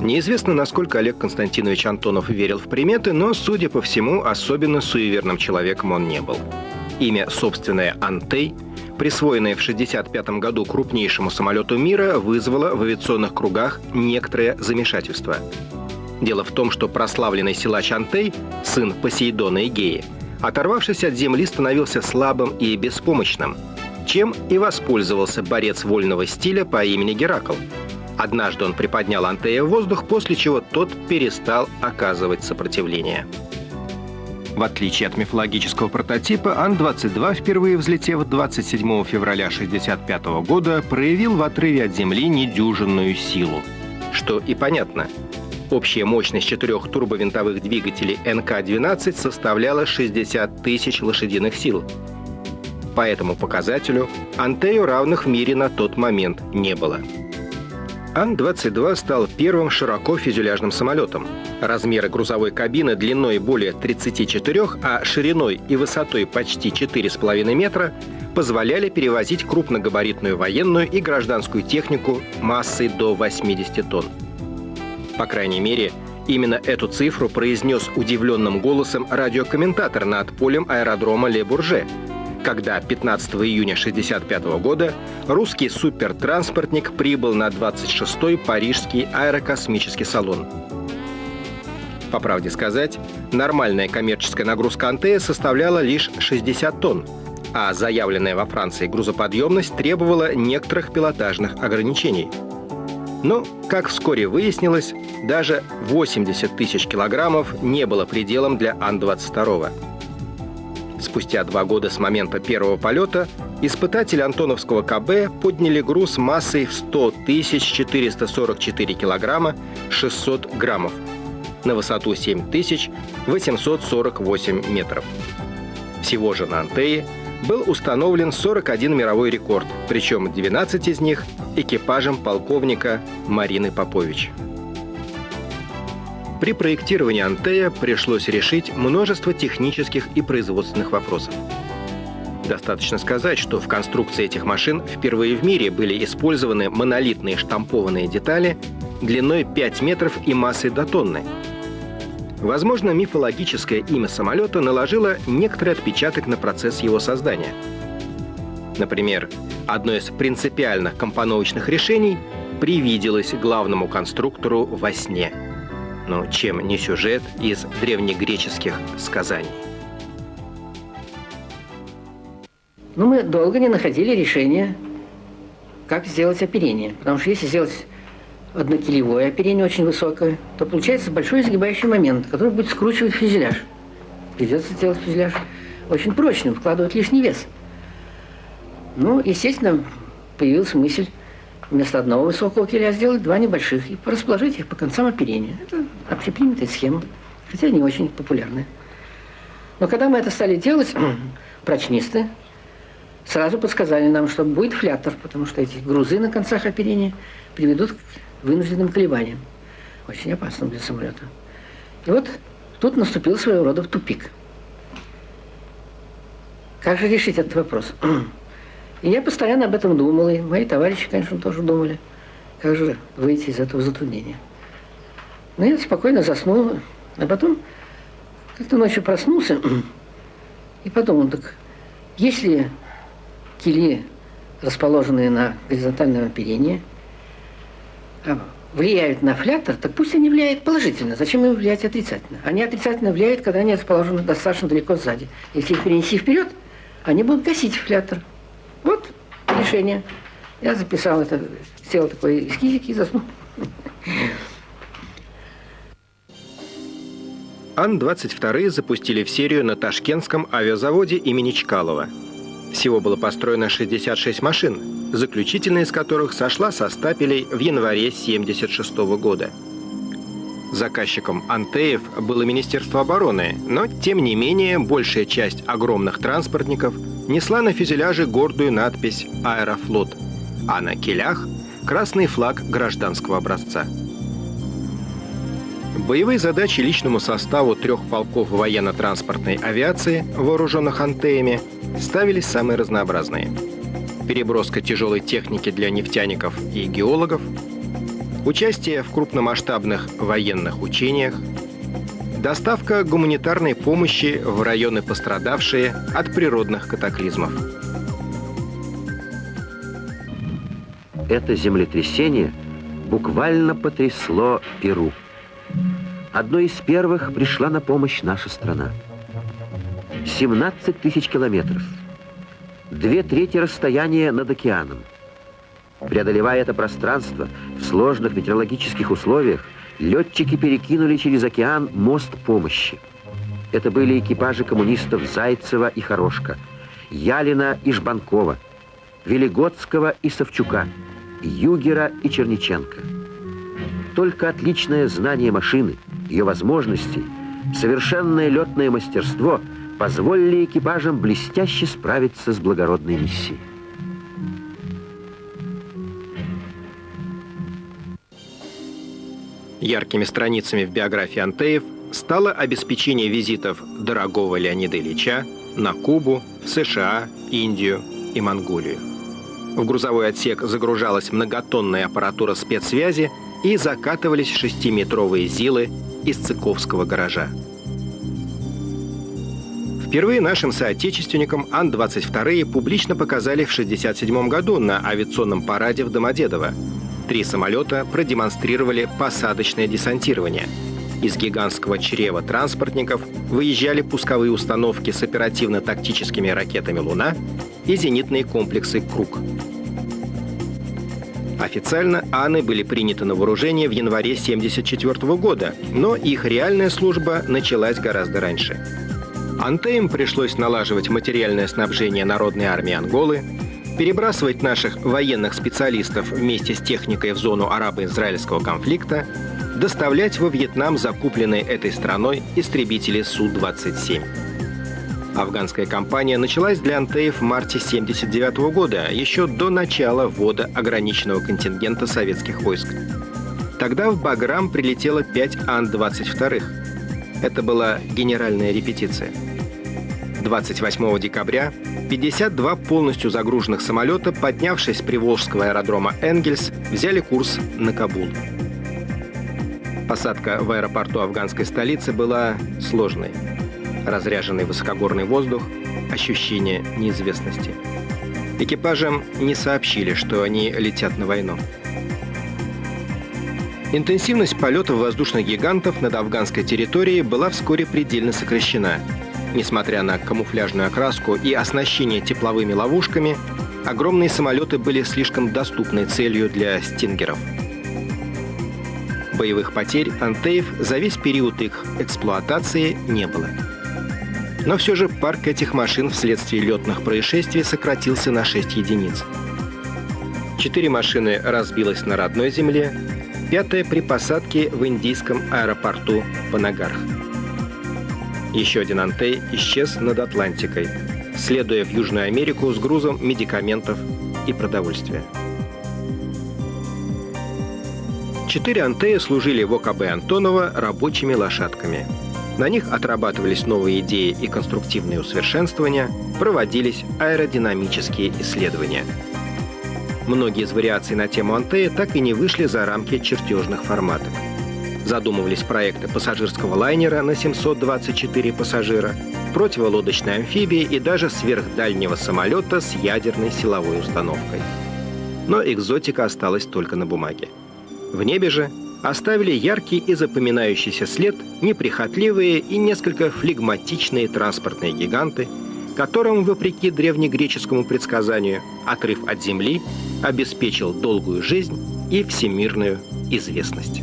Неизвестно, насколько Олег Константинович Антонов верил в приметы, но, судя по всему, особенно суеверным человеком он не был. Имя собственное «Антей», присвоенное в 1965 году крупнейшему самолету мира, вызвало в авиационных кругах некоторое замешательство. Дело в том, что прославленный силач Антей, сын Посейдона и Геи, оторвавшись от земли, становился слабым и беспомощным, чем и воспользовался борец вольного стиля по имени Геракл. Однажды он приподнял Антея в воздух, после чего тот перестал оказывать сопротивление. В отличие от мифологического прототипа, Ан-22, впервые взлетев 27 февраля 1965 года, проявил в отрыве от Земли недюжинную силу. Что и понятно. Общая мощность 4 турбовинтовых двигателей НК-12 составляла 60 тысяч лошадиных сил. По этому показателю Антею равных в мире на тот момент не было. Ан-22 стал первым широко фюзеляжным самолетом. Размеры грузовой кабины длиной более 34, а шириной и высотой почти 4,5 метра позволяли перевозить крупногабаритную военную и гражданскую технику массой до 80 тонн. По крайней мере, именно эту цифру произнес удивленным голосом радиокомментатор над полем аэродрома Ле-Бурже, когда 15 июня 1965 года русский супертранспортник прибыл на 26-й Парижский аэрокосмический салон. По правде сказать, нормальная коммерческая нагрузка Антея составляла лишь 60 тонн, а заявленная во Франции грузоподъемность требовала некоторых пилотажных ограничений. Но, как вскоре выяснилось, даже 80 тысяч килограммов не было пределом для Ан-22. Спустя 2 года с момента первого полета испытатели антоновского КБ подняли груз массой в 100 444 килограмма 600 граммов на высоту 7848 метров. Всего же на Антее был установлен 41 мировой рекорд, причем 12 из них экипажем полковника Марины Попович. При проектировании Антея пришлось решить множество технических и производственных вопросов. Достаточно сказать, что в конструкции этих машин впервые в мире были использованы монолитные штампованные детали длиной 5 метров и массой до тонны. Возможно, мифологическое имя самолета наложило некоторый отпечаток на процесс его создания. Например, одно из принципиальных компоновочных решений привиделось главному конструктору во сне. Но чем не сюжет из древнегреческих сказаний? Мы долго не находили решения, как сделать оперение. Потому что если сделать однокилевое оперение очень высокое, то получается большой изгибающий момент, который будет скручивать фюзеляж. Придется сделать фюзеляж очень прочным, вкладывать лишний вес. Естественно, появилась мысль вместо одного высокого киля сделать 2 небольших и расположить их по концам оперения. Это общепринятая схема, хотя не очень популярная. Но когда мы это стали делать, прочнисты сразу подсказали нам, что будет флятор, потому что эти грузы на концах оперения приведут к вынужденным колебаниям, очень опасным для самолета. И вот тут наступил своего рода тупик. Как же решить этот вопрос? И я постоянно об этом думал, и мои товарищи, конечно, тоже думали, как же выйти из этого затруднения. Но я спокойно заснул, а потом как-то ночью проснулся и подумал, так если кили, расположенные на горизонтальном оперении, влияют на флятор, так пусть они влияют положительно. Зачем им влиять отрицательно? Они отрицательно влияют, когда они расположены достаточно далеко сзади. Если их перенести вперед, они будут гасить флятор. Вот решение. Я записал это, сделал такой эскизик и заснул. Ан-22 запустили в серию на Ташкентском авиазаводе имени Чкалова. Всего было построено 66 машин, заключительная из которых сошла со стапелей в январе 1976 года. Заказчиком Антеев было Министерство обороны, но, тем не менее, большая часть огромных транспортников несла на фюзеляже гордую надпись «Аэрофлот», а на килях – красный флаг гражданского образца. Боевые задачи личному составу 3 полков военно-транспортной авиации, вооруженных Антеями, ставились самые разнообразные. Переброска тяжелой техники для нефтяников и геологов, участие в крупномасштабных военных учениях, доставка гуманитарной помощи в районы, пострадавшие от природных катаклизмов. Это землетрясение буквально потрясло Перу. Одной из первых пришла на помощь наша страна. 17 тысяч километров. 2/3 расстояния над океаном. Преодолевая это пространство в сложных метеорологических условиях, летчики перекинули через океан мост помощи. Это были экипажи коммунистов Зайцева и Хорошка, Ялина и Жбанкова, Велигодского и Савчука, Югера и Черниченко. Только отличное знание машины, ее возможностей, совершенное летное мастерство позволили экипажам блестяще справиться с благородной миссией. Яркими страницами в биографии Антеев стало обеспечение визитов дорогого Леонида Ильича на Кубу, в США, Индию и Монголию. В грузовой отсек загружалась многотонная аппаратура спецсвязи и закатывались 6-метровые ЗИЛы из цыковского гаража. Впервые нашим соотечественникам Ан-22 публично показали в 1967 году на авиационном параде в Домодедово. 3 самолета продемонстрировали посадочное десантирование. Из гигантского чрева транспортников выезжали пусковые установки с оперативно-тактическими ракетами «Луна» и зенитные комплексы «Круг». Официально Аны были приняты на вооружение в январе 1974 года, но их реальная служба началась гораздо раньше. Антеям пришлось налаживать материальное снабжение Народной армии Анголы, перебрасывать наших военных специалистов вместе с техникой в зону арабо-израильского конфликта, доставлять во Вьетнам закупленные этой страной истребители Су-27. Афганская кампания началась для Антеев в марте 1979 года, еще до начала ввода ограниченного контингента советских войск. Тогда в Баграм прилетело 5 Ан-22. Это была генеральная репетиция. 28 декабря 52 полностью загруженных самолета, поднявшись с приволжского аэродрома Энгельс, взяли курс на Кабул. Посадка в аэропорту афганской столицы была сложной. Разряженный высокогорный воздух, ощущение неизвестности. Экипажам не сообщили, что они летят на войну. Интенсивность полетов воздушных гигантов над афганской территорией была вскоре предельно сокращена. Несмотря на камуфляжную окраску и оснащение тепловыми ловушками, огромные самолеты были слишком доступной целью для стингеров. Боевых потерь Антеев за весь период их эксплуатации не было. Но все же парк этих машин вследствие летных происшествий сократился на 6 единиц. 4 машины разбилось на родной земле, 5-я при посадке в индийском аэропорту Панагарх. Еще один Антей исчез над Атлантикой, следуя в Южную Америку с грузом медикаментов и продовольствия. 4 Антея служили в ОКБ Антонова рабочими лошадками. На них отрабатывались новые идеи и конструктивные усовершенствования, проводились аэродинамические исследования. Многие из вариаций на тему Антея так и не вышли за рамки чертежных форматов. Задумывались проекты пассажирского лайнера на 724 пассажира, противолодочной амфибии и даже сверхдальнего самолета с ядерной силовой установкой. Но экзотика осталась только на бумаге. В небе же оставили яркий и запоминающийся след неприхотливые и несколько флегматичные транспортные гиганты, которым, вопреки древнегреческому предсказанию, отрыв от Земли обеспечил долгую жизнь и всемирную известность.